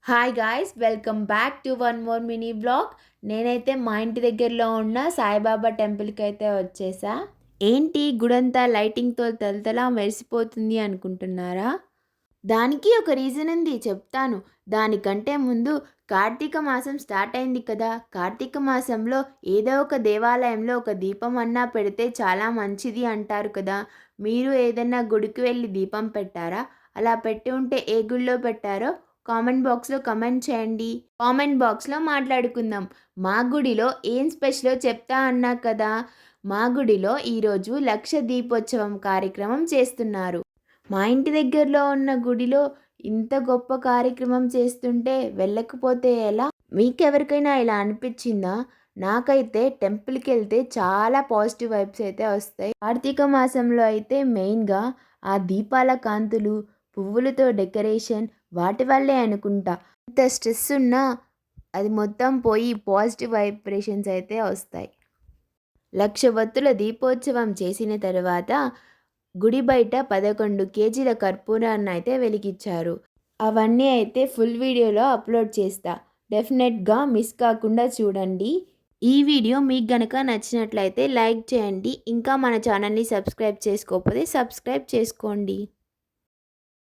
Hi guys, welcome back to one more mini blog. నేనైతే మా ఇంటి దగ్గరలో ఉన్న సాయిబాబా టెంపుల్కి అయితే వచ్చేసా. ఏంటి గుడంతా లైటింగ్తో తలతలా మెరిసిపోతుంది అనుకుంటున్నారా? దానికి ఒక రీజన్ ఉంది, చెప్తాను. దానికంటే ముందు కార్తీక మాసం స్టార్ట్ అయింది కదా. కార్తీక మాసంలో ఏదో ఒక దేవాలయంలో ఒక దీపం అన్నా పెడితే చాలా మంచిది అంటారు కదా. మీరు ఏదైనా గుడికి వెళ్ళి దీపం పెట్టారా? అలా పెట్టి ఉంటే ఏ గుడిలో పెట్టారో కామెంట్ బాక్స్లో కమెంట్ చేయండి. కామెంట్ బాక్స్లో మాట్లాడుకుందాం. మా గుడిలో ఏం స్పెషలో చెప్తా అన్నా కదా. మా గుడిలో ఈరోజు లక్ష దీపోత్సవం కార్యక్రమం చేస్తున్నారు. మా ఇంటి దగ్గరలో ఉన్న గుడిలో ఇంత గొప్ప కార్యక్రమం చేస్తుంటే వెళ్ళకపోతే ఎలా? మీకెవరికైనా ఇలా అనిపించిందా? నాకైతే టెంపుల్కి వెళ్తే చాలా పాజిటివ్ వైబ్స్ అయితే వస్తాయి. కార్తీక మాసంలో అయితే మెయిన్గా ఆ దీపాల కాంతులు, పువ్వులతో డెకరేషన్, వాటి వల్లే అనుకుంటా ఇంత స్ట్రెస్ ఉన్నా అది మొత్తం పోయి పాజిటివ్ వైబ్రేషన్స్ అయితే వస్తాయి. 1,00,000 వత్తుల దీపోత్సవం చేసిన తర్వాత గుడి బయట 11 కేజీల కర్పూరాన్ని అయితే వెలిగించారు. అవన్నీ అయితే ఫుల్ వీడియోలో అప్లోడ్ చేస్తా. డెఫినెట్గా మిస్ కాకుండా చూడండి. ఈ వీడియో మీకు గనక నచ్చినట్లయితే లైక్ చేయండి. ఇంకా మన ఛానల్ని సబ్స్క్రైబ్ చేసుకోకపోతే సబ్స్క్రైబ్ చేసుకోండి.